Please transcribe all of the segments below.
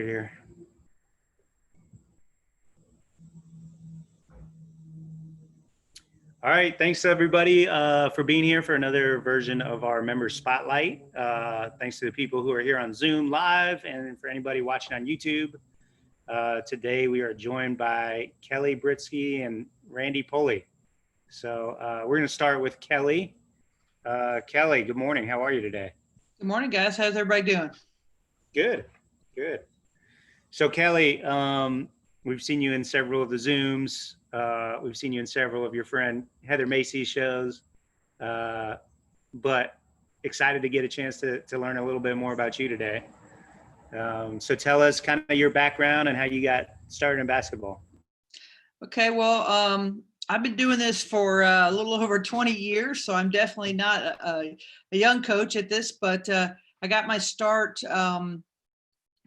started here. All right, thanks everybody for being here for another version of our Member Spotlight. Thanks to the people who are here on Zoom live and for anybody watching on YouTube. Today we are joined by Kelly Britsky and Randy Pulley. So we're going to start with Kelly. Kelly, good morning. How are you today? Good morning, guys. How's everybody doing? Good, good. So Kelly, we've seen you in several of the Zooms. We've seen you in several of your friend Heather Macy's shows, but excited to get a chance to learn a little bit more about you today. So tell us kind of your background and how you got started in basketball. Okay, well, I've been doing this for a little over 20 years, so I'm definitely not a young coach at this, but I got my start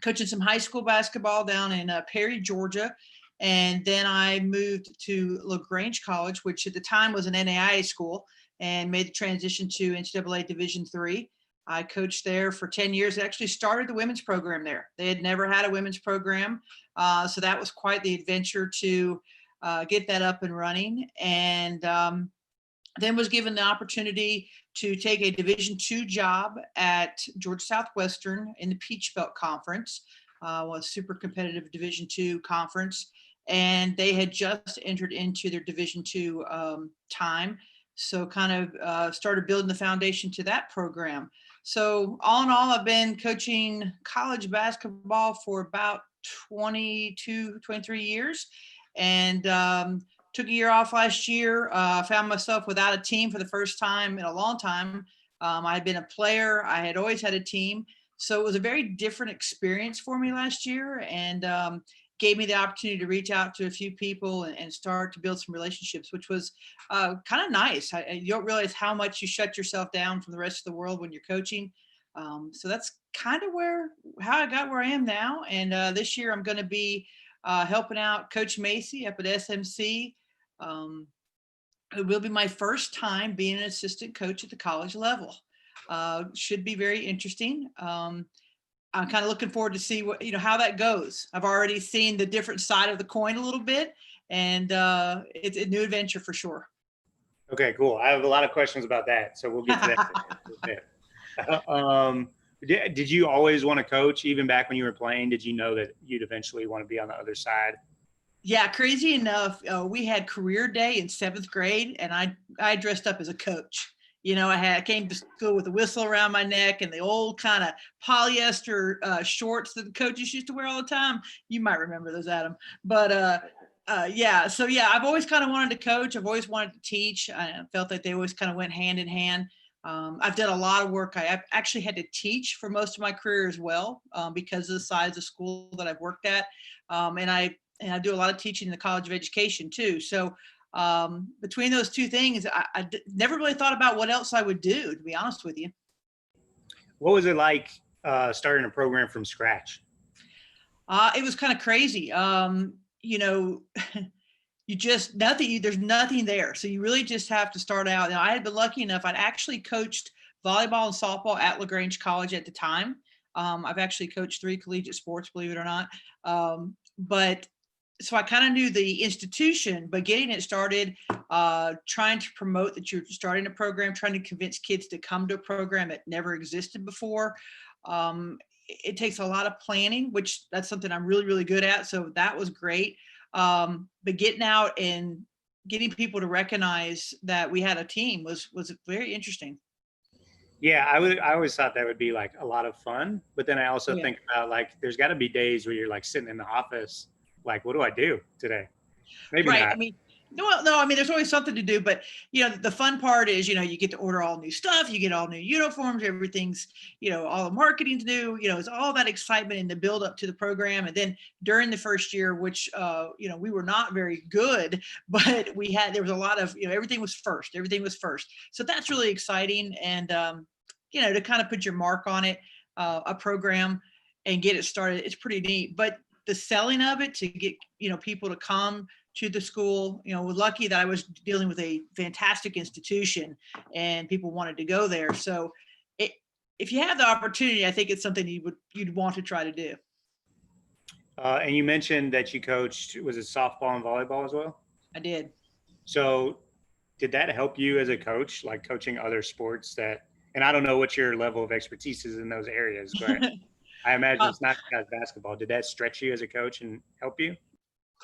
coaching some high school basketball down in Perry, Georgia. And then I moved to LaGrange College, which at the time was an NAIA school, and made the transition to NCAA Division III. I coached there for 10 years. I actually started the women's program there. They had never had a women's program. So that was quite the adventure to get that up and running. And then was given the opportunity to take a Division II job at Georgia Southwestern in the Peach Belt Conference, was super competitive Division II conference. And they had just entered into their Division II time. So kind of started building the foundation to that program. So all in all, I've been coaching college basketball for about 22, 23 years. And took a year off last year, found myself without a team for the first time in a long time. I had been a player. I had always had a team. So it was a very different experience for me last year, and gave me the opportunity to reach out to a few people and start to build some relationships, which was kind of nice. You don't realize how much you shut yourself down from the rest of the world when you're coaching. So that's kind of how I got where I am now. And this year I'm going to be helping out Coach Macy up at SMC. It will be my first time being an assistant coach at the college level. Should be very interesting. I'm kind of looking forward to see how that goes. I've already seen the different side of the coin a little bit, and it's a new adventure for sure. Okay, cool. I have a lot of questions about that, so we'll get to that in a bit. Did you always want to coach, even back when you were playing? Did you know that you'd eventually want to be on the other side? Yeah, crazy enough, we had career day in 7th grade, and I dressed up as a coach. I came to school with a whistle around my neck and the old kind of polyester shorts that the coaches used to wear all the time. You might remember those, Adam. But yeah, so yeah, I've always kind of wanted to coach. I've always wanted to teach. I felt like they always kind of went hand in hand. I've done a lot of work. I've actually had to teach for most of my career as well, because of the size of school that I've worked at. And I do a lot of teaching in the College of Education too. So between those two things, I never really thought about what else I would do, to be honest with you. What was it like starting a program from scratch? It was kind of crazy. There's nothing there. So you really just have to start out. Now, I had been lucky enough. I'd actually coached volleyball and softball at LaGrange College at the time. I've actually coached 3 collegiate sports, believe it or not. But so I kind of knew the institution, but getting it started, trying to promote that you're starting a program, trying to convince kids to come to a program that never existed before. It takes a lot of planning, which that's something I'm really, really good at. So that was great. But getting out and getting people to recognize that we had a team was very interesting. Yeah, I always thought that would be like a lot of fun, but then I also think about like there's got to be days where you're like sitting in the office, like, what do I do today? Maybe Right. not. I mean, no, I mean, there's always something to do, but the fun part is, you get to order all new stuff, you get all new uniforms, everything's, all the marketing's new, it's all that excitement in the build up to the program. And then during the first year, which, we were not very good, but there was a lot of, everything was first. So that's really exciting. And, to kind of put your mark on it, a program and get it started, it's pretty neat. But the selling of it to get, people to come to the school, was lucky that I was dealing with a fantastic institution and people wanted to go there. So if you have the opportunity, I think it's something you'd want to try to do. And you mentioned that you coached, was it softball and volleyball as well? I did. So did that help you as a coach, like coaching other sports that, and I don't know what your level of expertise is in those areas, but I imagine Uh, it's not as basketball. Did that stretch you as a coach and help you?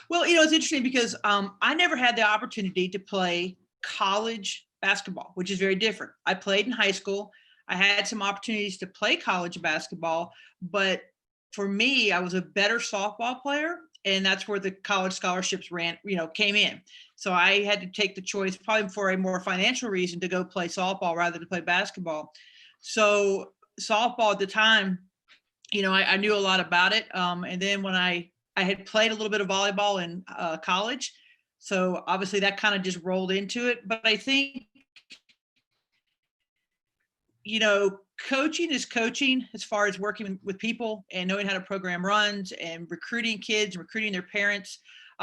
well, it's interesting because I never had the opportunity to play college basketball, which is very different. I played in high school. I had some opportunities to play college basketball, but for me, I was a better softball player, and that's where the college scholarships came in. So I had to take the choice, probably for a more financial reason, to go play softball rather than play basketball. So softball at the time, I knew a lot about it. And then when I had played a little bit of volleyball in college, so obviously that kind of just rolled into it. But I think, coaching is coaching as far as working with people and knowing how to program runs and recruiting kids, recruiting their parents.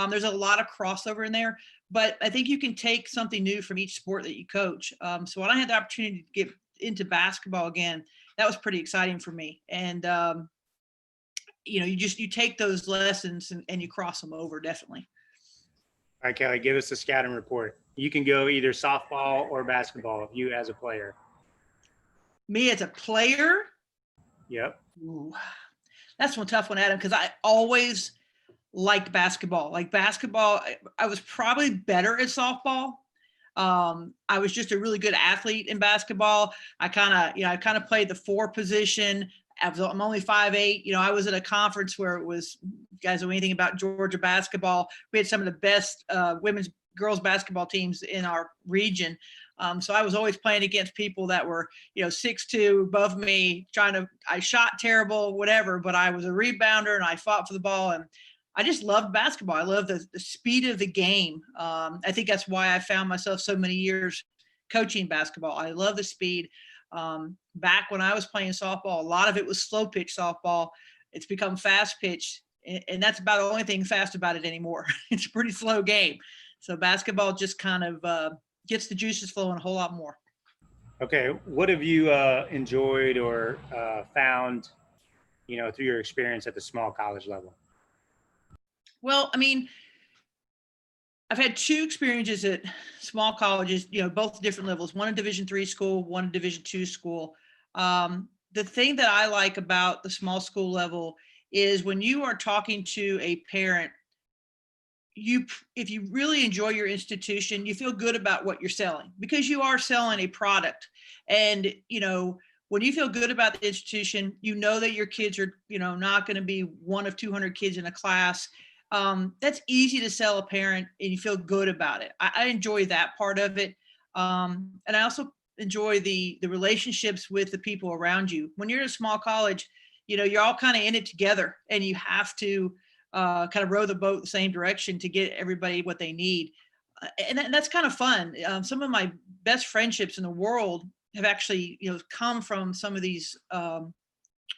There's a lot of crossover in there, but I think you can take something new from each sport that you coach. So when I had the opportunity to get into basketball again, that was pretty exciting for me. And you take those lessons and you cross them over, definitely. All right, Kelly, give us a scouting report. You can go either softball or basketball, you as a player. Me as a player, Yep. ooh, that's one tough one, Adam, because I always liked basketball. Like basketball, I was probably better at softball. I was just a really good athlete in basketball. I kind of played the four position. I'm only 5'8". I was at a conference where it was, you guys know anything about Georgia basketball, we had some of the best women's girls basketball teams in our region. So I was always playing against people that were, 6'2", above me, I shot terrible, whatever, but I was a rebounder and I fought for the ball. And I just loved basketball. I love the speed of the game. I think that's why I found myself so many years coaching basketball. I love the speed. Back when I was playing softball, a lot of it was slow pitch softball. It's become fast pitch, and that's about the only thing fast about it anymore. It's a pretty slow game. So basketball just kind of gets the juices flowing a whole lot more. Okay. What have you enjoyed or found, through your experience at the small college level? Well, I mean, I've had two experiences at small colleges, both different levels, one a Division III school, one a Division II school. The thing that I like about the small school level is when you are talking to a parent, if you really enjoy your institution, you feel good about what you're selling because you are selling a product. And, when you feel good about the institution, that your kids are, not going to be one of 200 kids in a class. That's easy to sell a parent and you feel good about it. I enjoy that part of it. And I also enjoy the relationships with the people around you. When you're in a small college, you're all kind of in it together and you have to kind of row the boat the same direction to get everybody what they need. And that's kind of fun. Some of my best friendships in the world have actually, come from some of these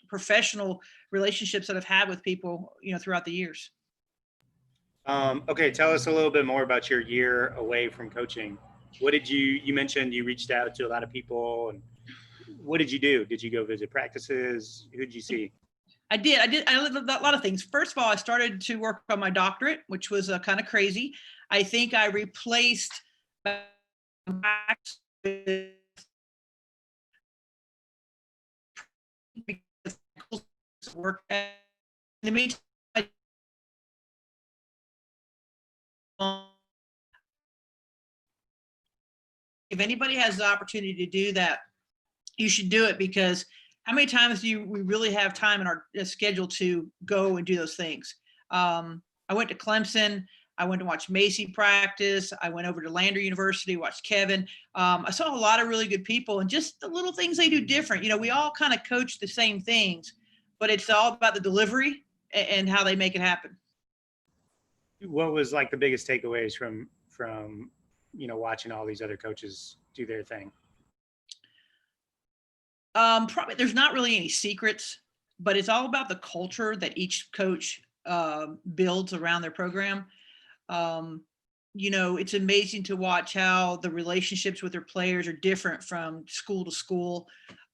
professional relationships that I've had with people, throughout the years. Okay, tell us a little bit more about your year away from coaching. What did you mentioned you reached out to a lot of people, and what did you do? Did you go visit practices? Who did you see? I did. I did a lot of things. First of all, I started to work on my doctorate, which was kind of crazy. I think I replaced work. In the meantime, if anybody has the opportunity to do that, you should do it, because how many times do we really have time in our schedule to go and do those things? I went to Clemson. I went to watch Macy practice. I went over to Lander University, watched Kevin. I saw a lot of really good people and just the little things they do different. We all kind of coach the same things, but it's all about the delivery and how they make it happen. What was like the biggest takeaways from watching all these other coaches do their thing? Probably there's not really any secrets, but it's all about the culture that each coach builds around their program. It's amazing to watch how the relationships with their players are different from school to school,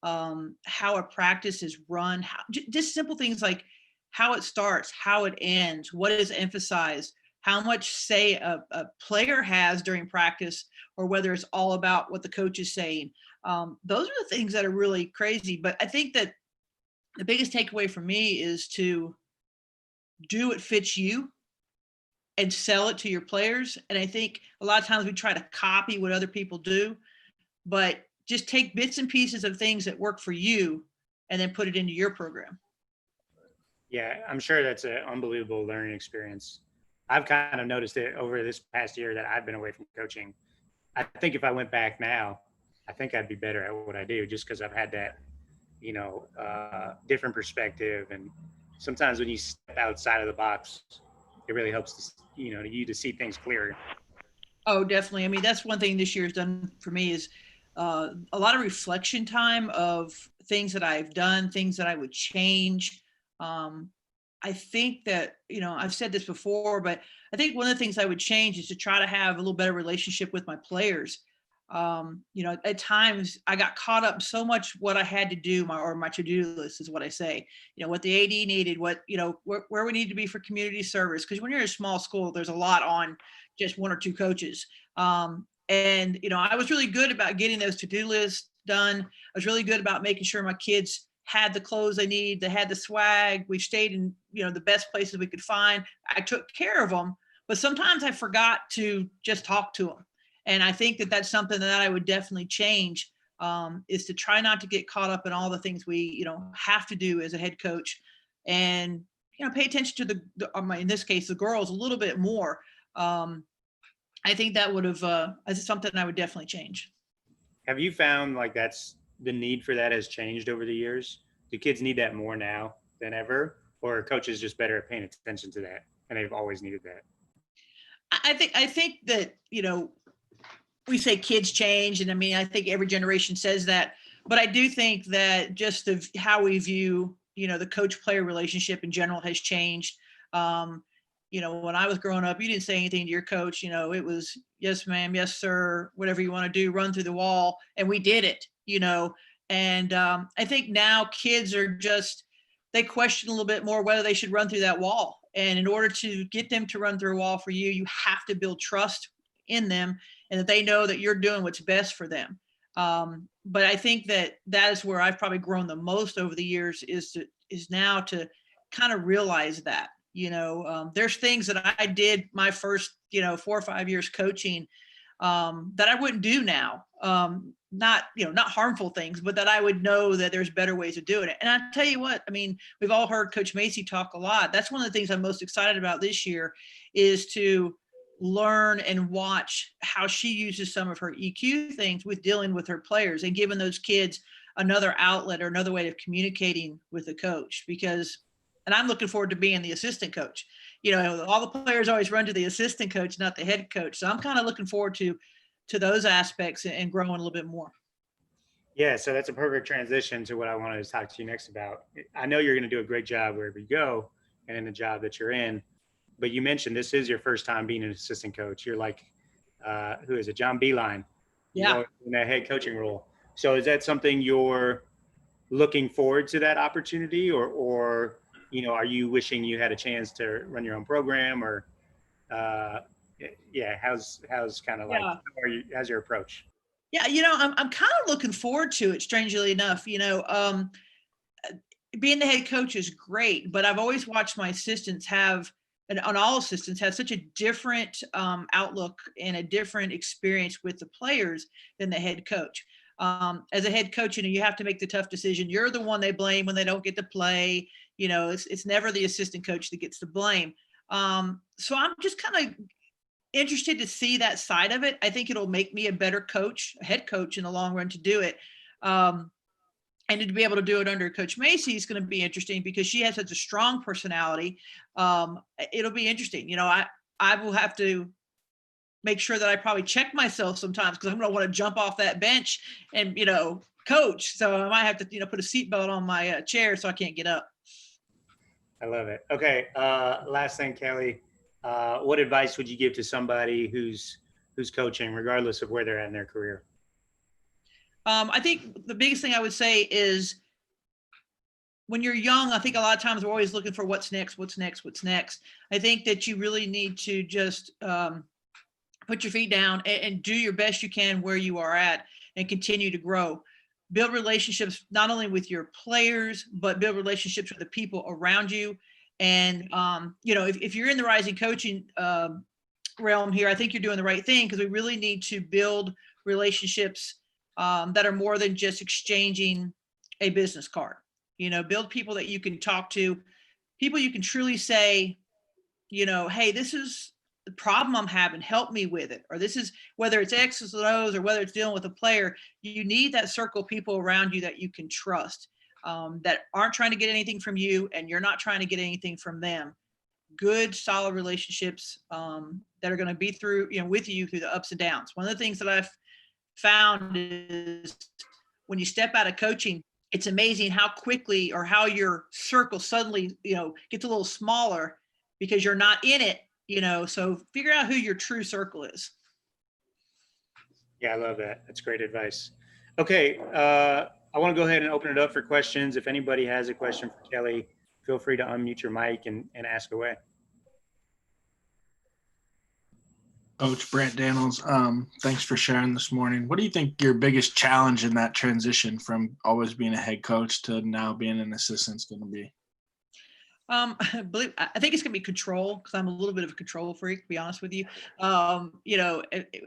how a practice is run, just simple things like how it starts, how it ends, what is emphasized, how much say a player has during practice, or whether it's all about what the coach is saying. Those are the things that are really crazy. But I think that the biggest takeaway for me is to do what fits you and sell it to your players. And I think a lot of times we try to copy what other people do, but just take bits and pieces of things that work for you and then put it into your program. Yeah, I'm sure that's an unbelievable learning experience. I've kind of noticed it over this past year that I've been away from coaching. I think if I went back now, I think I'd be better at what I do just because I've had that, different perspective. And sometimes when you step outside of the box, it really helps, you to see things clearer. Oh, definitely. I mean, that's one thing this year has done for me is a lot of reflection time of things that I've done, things that I would change. Um, I think that, I've said this before, but I think one of the things I would change is to try to have a little better relationship with my players. At times I got caught up so much what I had to do, my to-do list is what I say, what the AD needed, what, where we need to be for community service. Cause when you're in a small school, there's a lot on just one or two coaches. And I was really good about getting those to-do lists done. I was really good about making sure my kids had the clothes they need, they had the swag. We stayed in, the best places we could find. I took care of them, but sometimes I forgot to just talk to them. And I think that that's something that I would definitely change, is to try not to get caught up in all the things we, have to do as a head coach, and, pay attention to in this case, the girls a little bit more. I think that would have, that's something I would definitely change. Have you found like that's the need for that has changed over the years? Do kids need that more now than ever? Or are coaches just better at paying attention to that and they've always needed that? I think that, we say kids change, and I mean, I think every generation says that, but I do think that just of how we view, the coach player relationship in general has changed. When I was growing up, you didn't say anything to your coach, it was yes, ma'am, yes, sir, whatever you want to do, run through the wall. And we did it, and I think now kids are just, they question a little bit more whether they should run through that wall. And in order to get them to run through a wall for you, you have to build trust in them and that they know that you're doing what's best for them. But I think that is where I've probably grown the most over the years is now to kind of realize that, there's things that I did my first, 4 or 5 years coaching, that I wouldn't do now. Not harmful things, but that I would know that there's better ways of doing it. And I tell you what, I mean, we've all heard Coach Macy talk a lot. That's one of the things I'm most excited about this year is to learn and watch how she uses some of her EQ things with dealing with her players and giving those kids another outlet or another way of communicating with the coach. And I'm looking forward to being the assistant coach. All the players always run to the assistant coach, not the head coach. So I'm kind of looking forward to those aspects and growing a little bit more. Yeah, so that's a perfect transition to what I wanted to talk to you next about. I know you're going to do a great job wherever you go and in the job that you're in, but you mentioned this is your first time being an assistant coach. You're like, who is it? John Beeline. Yeah. In that head coaching role. So is that something you're looking forward to, that opportunity, or are you wishing you had a chance to run your own program, or how's kind of like, how's your approach? Yeah. I'm kind of looking forward to it, strangely enough. Being the head coach is great, but I've always watched my assistants have, and on all assistants have such a different outlook and a different experience with the players than the head coach. As a head coach, you have to make the tough decision. You're the one they blame when they don't get to play. It's never the assistant coach that gets the blame. So I'm just kind of interested to see that side of it. I think it'll make me a better coach, a head coach in the long run to do it. And to be able to do it under Coach Macy is going to be interesting because she has such a strong personality. It'll be interesting. I will have to make sure that I probably check myself sometimes because I'm going to want to jump off that bench and, coach. So I might have to, put a seatbelt on my chair so I can't get up. I love it. Okay. Last thing, Kelly, what advice would you give to somebody who's coaching, regardless of where they're at in their career? I think the biggest thing I would say is when you're young, I think a lot of times we're always looking for what's next, what's next, what's next. I think that you really need to just put your feet down and do your best you can where you are at and continue to grow. Build relationships not only with your players, but build relationships with the people around you. And, if you're in the rising coaching realm here, I think you're doing the right thing, because we really need to build relationships that are more than just exchanging a business card. Build people that you can talk to, people you can truly say, hey, this is the problem I'm having, help me with it. Or this is, whether it's X's and O's or whether it's dealing with a player, you need that circle of people around you that you can trust, that aren't trying to get anything from you and you're not trying to get anything from them. Good, solid relationships that are going to be through, with you through the ups and downs. One of the things that I've found is when you step out of coaching, it's amazing how quickly, or how your circle suddenly, gets a little smaller because you're not in it, so figure out who your true circle is. Yeah, I love that. That's great advice. Okay. I want to go ahead and open it up for questions. If anybody has a question for Kelly, feel free to unmute your mic and ask away. Coach Brent Daniels, thanks for sharing this morning. What do you think your biggest challenge in that transition from always being a head coach to now being an assistant is going to be? I think it's going to be control, because I'm a little bit of a control freak, to be honest with you. I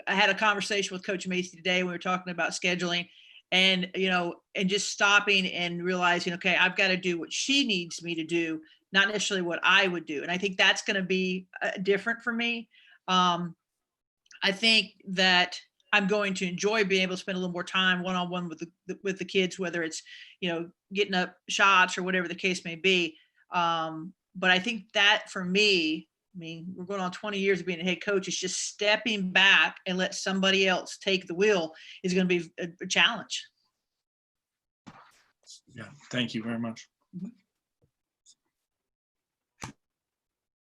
had a conversation with Coach Macy today. We were talking about scheduling, and just stopping and realizing, okay, I've got to do what she needs me to do, not necessarily what I would do. And I think that's going to be different for me. I think that I'm going to enjoy being able to spend a little more time one-on-one with the kids, whether it's, getting up shots or whatever the case may be. But I think that for me, we're going on 20 years of being a head coach. It's just stepping back and let somebody else take the wheel is going to be a challenge. Yeah. Thank you very much.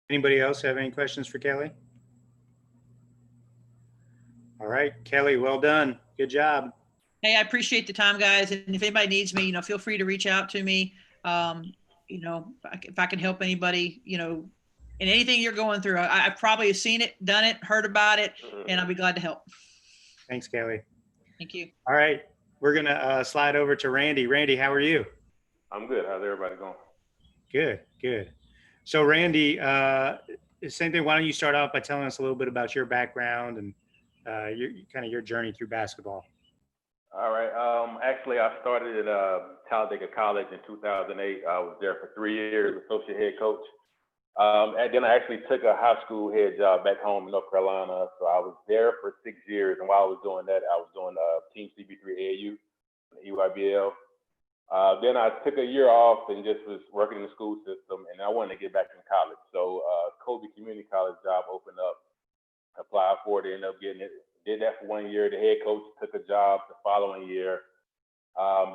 Anybody else have any questions for Kelly? All right, Kelly, well done. Good job. Hey, I appreciate the time, guys. And if anybody needs me, feel free to reach out to me. If I can help anybody, in anything you're going through, I probably have seen it, done it, heard about it, and I'll be glad to help. Thanks, Kelly. Thank you. All right, we're going to slide over to Randy. Randy, how are you? I'm good. How's everybody going? Good, good. So Randy, same thing. Why don't you start off by telling us a little bit about your background and your journey through basketball? All right. Actually, I started at Talladega College in 2008. I was there for 3 years, associate head coach. And then I actually took a high school head job back home in North Carolina. So I was there for 6 years. And while I was doing that, I was doing Team CB3 AAU, EYBL. Then I took a year off and just was working in the school system. And I wanted to get back in college. So Kobe Community College job opened up. Applied for it, ended up getting it. Did that for 1 year. The head coach took a job the following year.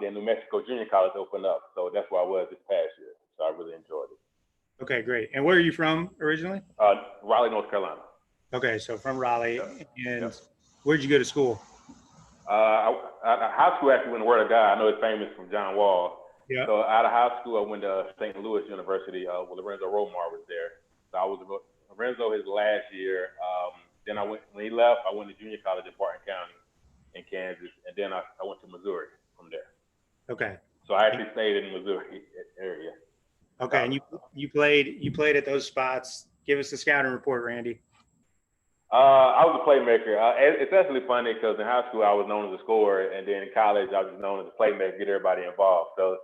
Then New Mexico Junior College opened up. So that's where I was this past year. So I really enjoyed it. Okay, great. And where are you from originally? Raleigh, North Carolina. Okay, so from Raleigh. Yep. And Yep. Where'd you go to school? High school actually went to Word of God. I know it's famous from John Wall. Yeah. So out of high school, I went to St. Louis University. Lorenzo Romar was there. So I was Lorenzo his last year. Then when he left, I went to junior college in Barton County in Kansas. And then I went to Missouri from there. Okay. So I actually stayed in the Missouri area. Okay. And you played at those spots. Give us the scouting report, Randy. I was a playmaker. It's actually funny because in high school I was known as a scorer, and then in college I was known as a playmaker, get everybody involved. So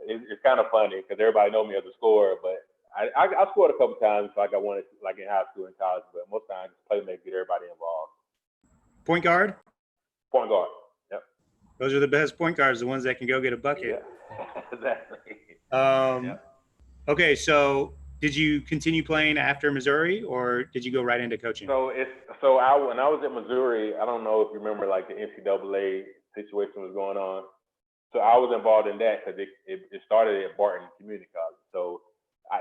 it's kind of funny because everybody know me as a scorer, but I scored a couple times like I wanted, like in high school and college, but most times playmaker, get everybody involved. Point guard? Point guard. Yep. Those are the best point guards, the ones that can go get a bucket. Yeah. Exactly. Yep. Okay, so did you continue playing after Missouri, or did you go right into coaching? So when I was at Missouri, I don't know if you remember, like the NCAA situation was going on. So I was involved in that because it started at Barton Community College. So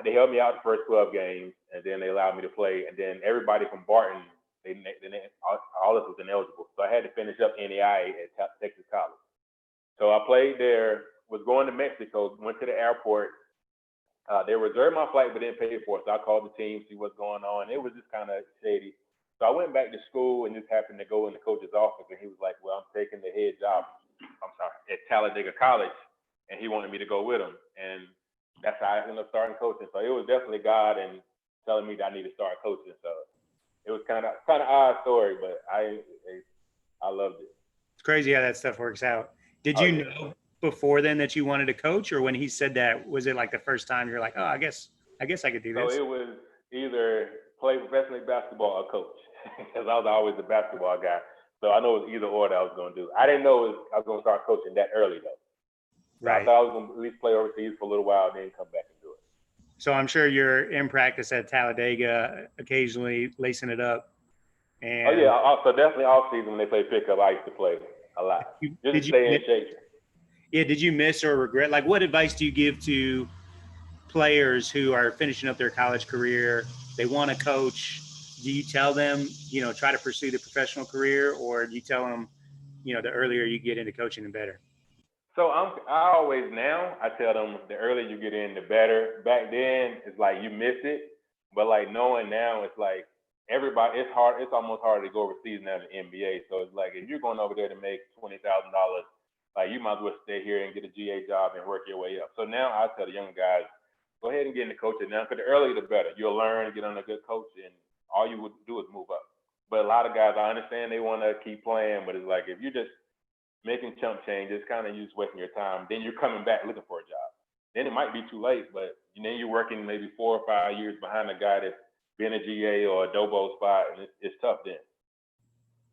they held me out the first 12 games, and then they allowed me to play. And then everybody from Barton, all of us was ineligible. So I had to finish up NAIA at Texas College. So I played there was going to Mexico, went to the airport. They reserved my flight but didn't pay for it. So I called the team, see what's going on. It was just kind of shady. So I went back to school and just happened to go in the coach's office, and he was like, well, I'm taking the head job, at Talladega College, and he wanted me to go with him. And that's how I ended up starting coaching. So it was definitely God and telling me that I need to start coaching. So it was kind of odd story, but I loved it. It's crazy how that stuff works out. Did you know before then that you wanted to coach, or when he said that, was it like the first time you're like, oh, I guess I could do this? So it was either play professionally basketball or coach, because I was always a basketball guy. So I know it was either or that I was going to do. I didn't know I was going to start coaching that early though. So Right. I thought I was going to at least play overseas for a little while, then come back and do it. So I'm sure you're in practice at Talladega, occasionally lacing it up. And Oh yeah, so definitely off season when they play pickup, I used to play a lot. Just to stay in shape. Yeah, did you miss or regret? Like, what advice do you give to players who are finishing up their college career? They want to coach. Do you tell them, try to pursue the professional career, or do you tell them, the earlier you get into coaching, the better? So I tell them the earlier you get in, the better. Back then, it's like you miss it, but like knowing now, it's like everybody. It's hard. It's almost harder to go overseas now in the NBA. So it's like if you're going over there to make $20,000, like you might as well stay here and get a GA job and work your way up. So now I tell the young guys, go ahead and get into coaching now, because the earlier the better. You'll learn, get on a good coach, and all you would do is move up. But a lot of guys, I understand they want to keep playing, but it's like if you're just making chump changes, kind of you just wasting your time. Then you're coming back looking for a job. Then it might be too late, but then you're working maybe 4 or 5 years behind a guy that's been a GA or a Dobo spot, and it's tough then.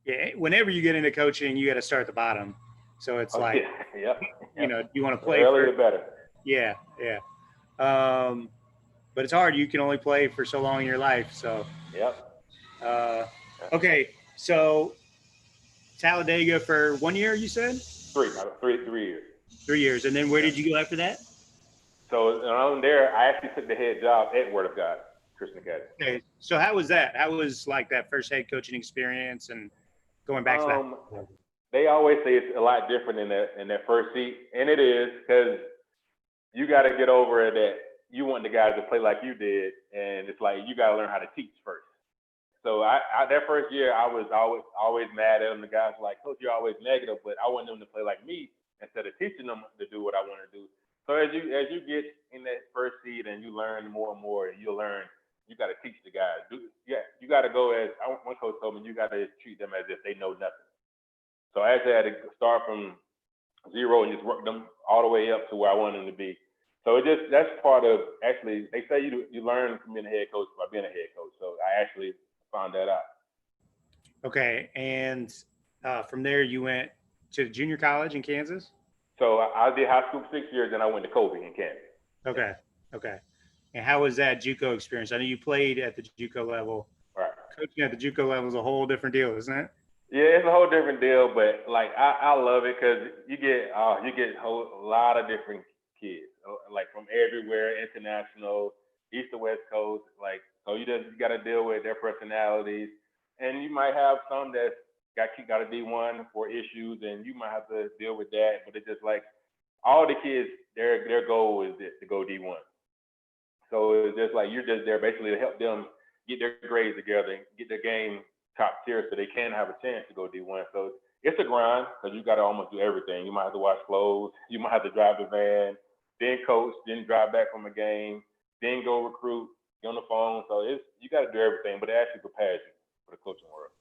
Yeah, whenever you get into coaching, you got to start at the bottom. So it's like, you want to play. The earlier the better. Yeah. But it's hard. You can only play for so long in your life. So. Yep. Okay, so Talladega for 1 year, you said? 3 years. 3 years, and then where did you go after that? So on there, I actually took the head job at Word of God Christian Academy. Okay, so how was that? How was like that first head coaching experience and going back to that? They always say it's a lot different in that first seat, and it is, because you got to get over that you want the guys to play like you did, and it's like you got to learn how to teach first. So I that first year, I was always mad at them. The guys were like, Coach, you're always negative, but I want them to play like me instead of teaching them to do what I want to do. So as you get in that first seed and you learn more and more, and you learn, you got to teach the guys. You got to go as one coach told me, you got to treat them as if they know nothing. So I actually had to start from zero and just work them all the way up to where I wanted them to be. So that's part of, actually, they say you learn from being a head coach by being a head coach. So I actually found that out. Okay, and from there you went to junior college in Kansas? So I did high school for 6 years, then I went to Kobe in Kansas. Okay. And how was that JUCO experience? I know you played at the JUCO level. Right. Coaching at the JUCO level is a whole different deal, isn't it? Yeah, it's a whole different deal, but like I love it because you get a lot of different kids, like from everywhere, international, east to west coast. Like, so you got to deal with their personalities, and you might have some that got kicked out of D1 for issues, and you might have to deal with that. But it's just like all the kids, their goal is to go D1. So it's just like you're just there basically to help them get their grades together, get their game top tier so they can have a chance to go D1. So it's a grind because you got to almost do everything. You might have to wash clothes, you might have to drive the van, then coach, then drive back from a game, then go recruit, get on the phone. So you got to do everything, but it actually prepares you for the coaching world.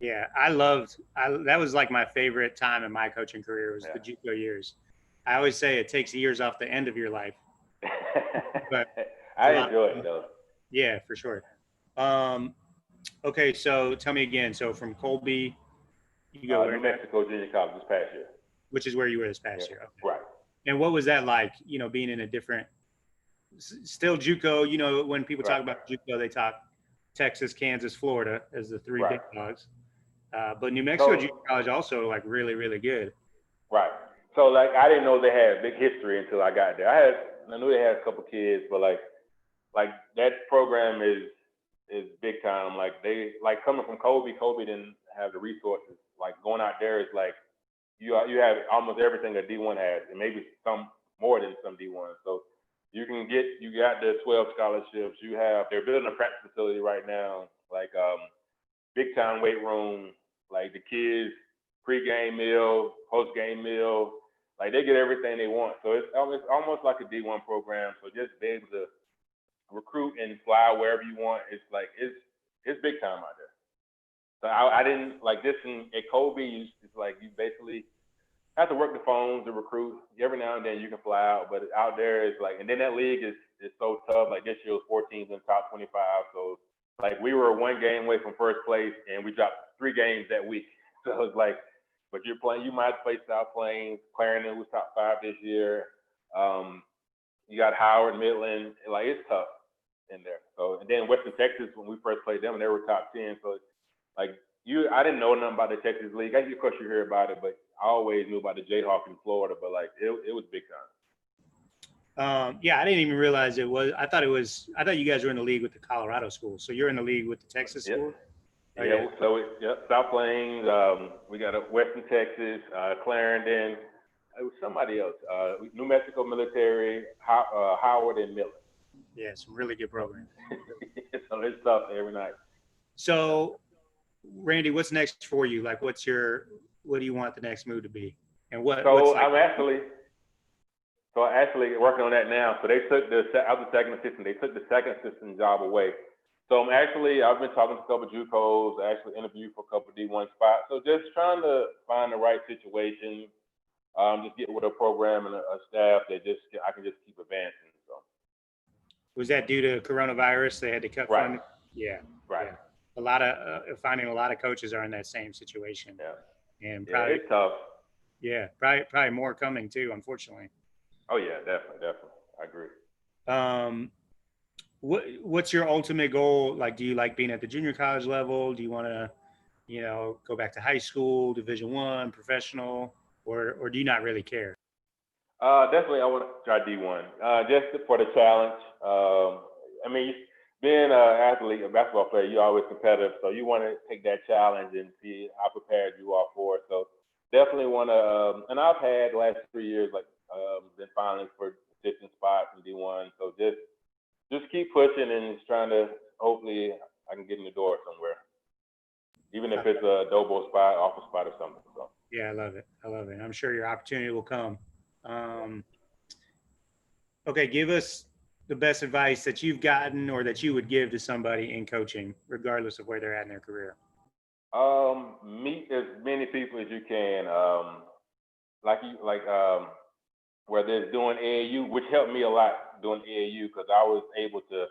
Yeah, that was like my favorite time in my coaching career was the JUCO years. I always say it takes years off the end of your life. But I enjoy it though. Yeah, for sure. Okay, so tell me again. So from Colby, you go New Mexico Junior College this past year. Which is where you were this past year. Okay. Right. And what was that like, being in a different, still JUCO, when people talk about JUCO, they talk Texas, Kansas, Florida as the three big dogs. But New Mexico Junior College also like really, really good. Right. So like I didn't know they had a big history until I got there. I knew they had a couple kids, but like that program is big time. Like coming from Kobe didn't have the resources. Like going out there is like you have almost everything a D1 has, and maybe some more than some D1. So you got the 12 scholarships. They're building a practice facility right now, like big time weight room, like the kids pre-game meal, post-game meal, like they get everything they want. So it's almost like a D1 program. So just be able to recruit and fly wherever you want. It's big time out there. So I didn't like this at Kobe. It's like you basically have to work the phones to recruit. Every now and then you can fly out, but out there it's like, and then that league is so tough. Like this year was 4 teams in the top 25. So like we were 1 game away from first place, and we dropped 3 games that week. So it's like, but you might play South Plains, Clarendon was top 5 this year. You got Howard, Midland, like it's tough in there. So, and then Western Texas, when we first played them, they were top 10. So like I didn't know nothing about the Texas League. Of course you hear about it, but I always knew about the Jayhawk in Florida, but like it was big time. Yeah, I didn't even realize it was. I thought you guys were in the league with the Colorado school. So you're in the league with the Texas school? Oh, yeah. So South Plains. We got Western Texas, Clarendon. It was somebody else. New Mexico Military, Howard, and Midland. Yeah, some really good programs. So it's tough every night. So, Randy, what's next for you? Like, what do you want the next move to be? And I'm actually working on that now. So I was the second assistant. They took the second assistant job away. So I've been talking to a couple of JUCOs. I actually interviewed for a couple of D1 spots. So just trying to find the right situation. Just get with a program and a staff that I can just keep advancing. So. Was that due to coronavirus? They had to cut funding? Yeah. Right. Yeah. Finding a lot of coaches are in that same situation. Yeah. And probably, it's tough. Yeah, probably more coming too, unfortunately. Oh yeah, definitely. I agree. What's your ultimate goal? Like, do you like being at the junior college level? Do you want to, go back to high school, Division I, professional, or do you not really care? Definitely, I want to try D1, just for the challenge. Being an athlete, a basketball player, you're always competitive, so you want to take that challenge and see how prepared you are for it. So definitely want to, and I've had the last 3 years, been finalists for assistant spots in D1. So just keep pushing and just trying to, hopefully I can get in the door somewhere, even if it's a Dobo spot, office spot or something. So. Yeah, I love it. I'm sure your opportunity will come. Okay, give us the best advice that you've gotten or that you would give to somebody in coaching, regardless of where they're at in their career. Meet as many people as you can. Whether it's doing AAU, which helped me a lot doing AAU because I was able to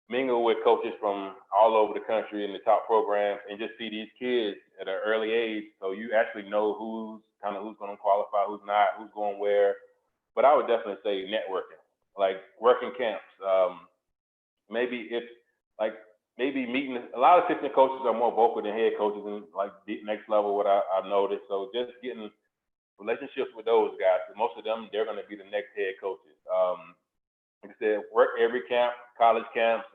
mingle with coaches from all over the country in the top programs and just see these kids at an early age. So you actually know who's going to qualify, who's not, who's going where. But I would definitely say networking, like working camps. Maybe meeting. A lot of assistant coaches are more vocal than head coaches, and like the next level, what I've noticed. So just getting relationships with those guys. Most of them, they're going to be the next head coaches. Like I said, work every camp, college camps,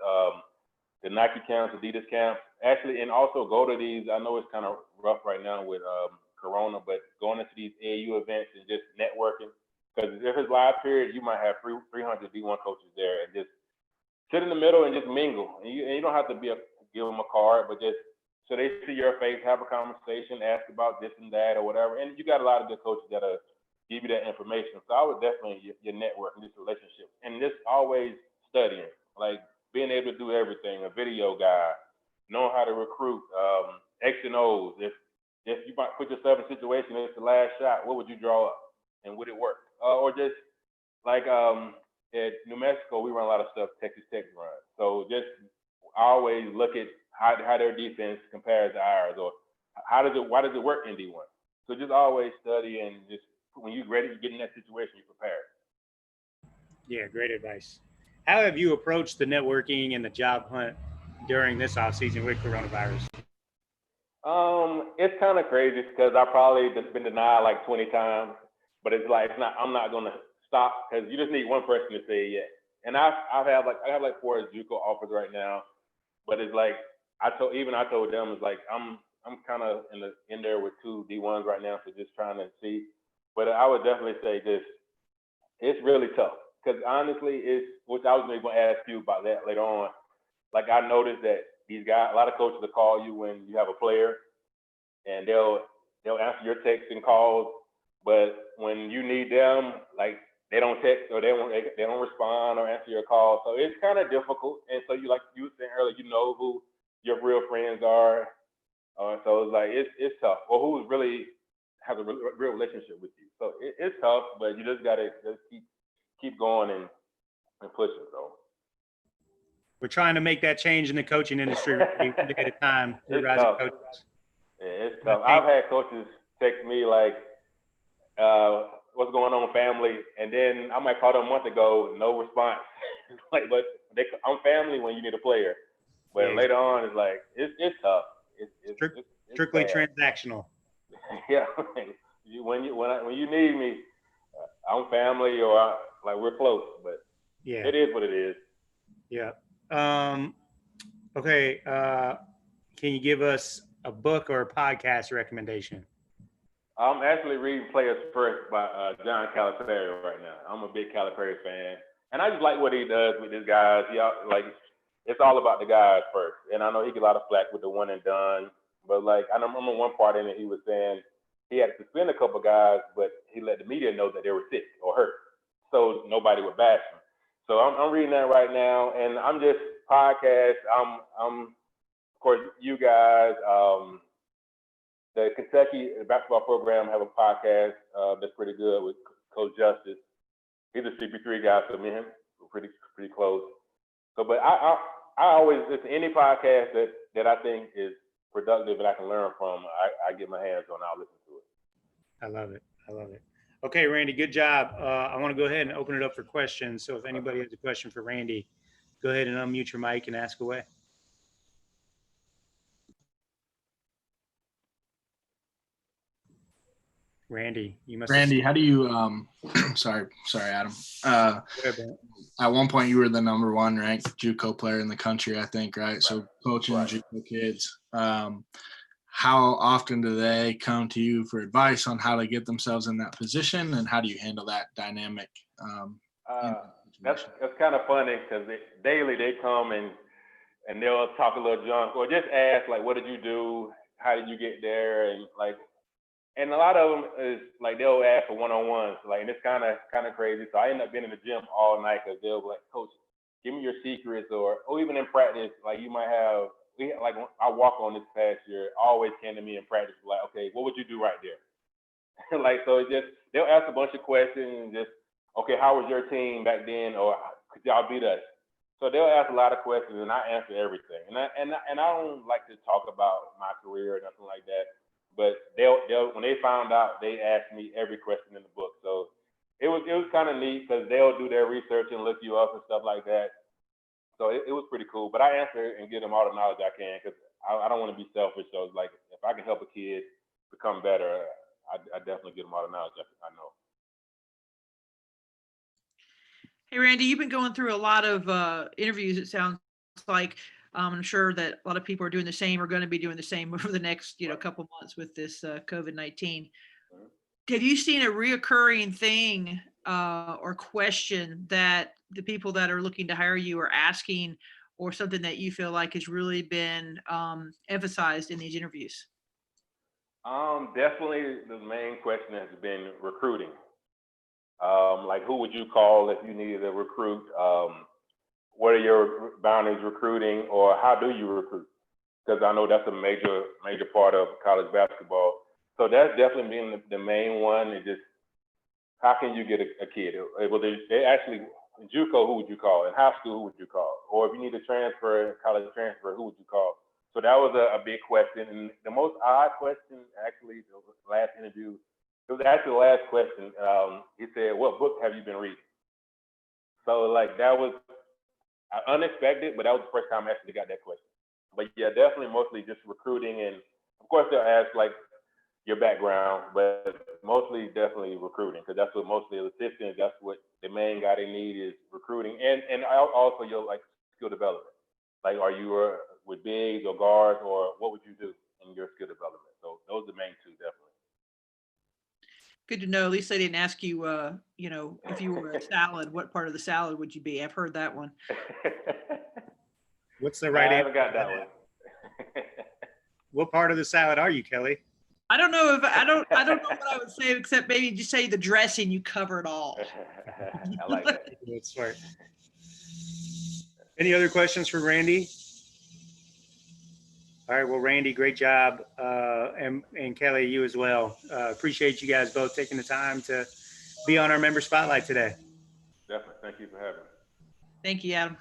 the Nike camps, Adidas camps. Actually, and also go to these. I know it's kind of rough right now with Corona, but going into these AAU events and just networking. Because if it's live period, you might have 300 D1 coaches there, and just sit in the middle and just mingle. And you don't have to give them a card, but just so they see your face, have a conversation, ask about this and that or whatever. And you got a lot of good coaches that'll give you that information. So I would definitely your network and this relationship, and just always studying, like being able to do everything. A video guy, knowing how to recruit, X and O's. If you might put yourself in a situation, it's the last shot, what would you draw up, and would it work? Or just like at New Mexico, we run a lot of stuff Texas Tech runs. So just always look at how their defense compares to ours, or why does it work in D1? So just always study, and just when you're ready to get in that situation, you're prepared. Yeah, great advice. How have you approached the networking and the job hunt during this offseason with coronavirus? It's kind of crazy because I probably been denied like 20 times, but it's like I'm not gonna stop because you just need one person to say yes. And I have like 4 JUCO offers right now, but it's like I told them it's like I'm I'm kind of in there with 2 D1s right now, so just trying to see. But I would definitely say this: it's really tough because honestly, which I was going to ask you about that later on. Like I noticed that these guys, a lot of coaches will call you when you have a player, and they'll answer your texts and calls, but when you need them, like they don't text or they don't respond or answer your call. So it's kind of difficult. And so like you were saying earlier, you know who your real friends are. So it's like it's tough. Or who's really has a real relationship with you. So it's tough, but you just gotta just keep going and pushing. So We're trying to make that change in the coaching industry one day at a time. We're It's rising tough. coaches. Yeah, it's tough. I've had coaches text me like, what's going on, family? And then I might call them a month ago, no response. Like, but I'm family when you need a player. But Yeah, later on, it's like, it's tough. It's strictly bad. transactional. Yeah. When you need me, I'm family or like we're close. But Yeah. it is what it is. Yeah. Okay. Can you give us a book or a podcast recommendation? I'm actually reading Players First by John Calipari right now. I'm a big Calipari fan, and I just like what he does with his guys. Like it's all about the guys first. And I know he get a lot of flack with the one and done, but like I remember one part in it he was saying he had to suspend a couple guys, but he let the media know that they were sick or hurt, so nobody would bash him. So I'm reading that right now, and I'm just podcast. I'm of course you guys. The Kentucky basketball program have a podcast that's pretty good with Coach Justice. He's a CP3 guy, so me and him we're pretty close. So, but I always listen to any podcast that I think is productive and I can learn from. I get my hands on. I'll listen to it. I love it. I love it. Okay, Randy, good job. I want to go ahead and open it up for questions. So if anybody has a question for Randy, go ahead and unmute your mic and ask away. Randy, you must. Randy, how do you? Sorry, Adam. At one point, you were the #1 ranked JUCO player in the country, I think, right? So coaching JUCO kids. How often do they come to you for advice on how to get themselves in that position, and how do you handle that dynamic? That's kind of funny because daily they come and they'll talk a little junk or just ask like, what did you do? How did you get there? And like. And a lot of them is like they'll ask for one-on-ones, like, and it's kind of crazy. So I end up being in the gym all night because they'll be like, Coach, give me your secrets, or even in practice, like you might have, like I walk on this past year, always came to me in practice like, okay, what would you do right there? Like so, it just they'll ask a bunch of questions and just, okay, how was your team back then, or could y'all beat us? So they'll ask a lot of questions, and I answer everything. And I don't like to talk about my career or nothing like that. But they'll when they found out, they asked me every question in the book. So it was kind of neat because they'll do their research and look you up and stuff like that. So it was pretty cool. But I answer and give them all the knowledge I can because I don't want to be selfish. So it's like if I can help a kid become better, I definitely give them all the knowledge I know. Hey, Randy, you've been going through a lot of interviews, it sounds like. I'm sure that a lot of people are doing the same or going to be doing the same over the next, couple months with this COVID-19. Have you seen a reoccurring thing or question that the people that are looking to hire you are asking, or something that you feel like has really been emphasized in these interviews? Definitely the main question has been recruiting. Like who would you call if you needed a recruit? What are your boundaries recruiting, or how do you recruit? Because I know that's a major part of college basketball. So that's definitely been the main one. Is just how can you get a kid? Well, they actually in JUCO, who would you call? In high school, who would you call? Or if you need a transfer, college transfer, who would you call? So that was a big question. And the most odd question, actually, the last interview, it was actually the last question. He said, "What book have you been reading?" So like that was unexpected, but that was the first time I actually got that question. But yeah, definitely mostly just recruiting, and of course they'll ask like your background, but mostly definitely recruiting because that's what mostly assistants. That's what the main guy they need is recruiting, and also your like skill development. Like, are you with bigs or guards, or what would you do in your skill development. So those are the main two, definitely. Good to know. At least they didn't ask you, you know, if you were a salad, what part of the salad would you be? I've heard that one. What's the right I answer? haven't got that one. What part of the salad are you, Kelly? I don't know if I don't know what I would say except maybe just say the dressing. You cover it all. I like that. That's smart. Any other questions for Randy? All right, well, Randy, great job. And Kelly, you as well. Appreciate you guys both taking the time to be on our member spotlight today. Definitely. Thank you for having me. Thank you, Adam.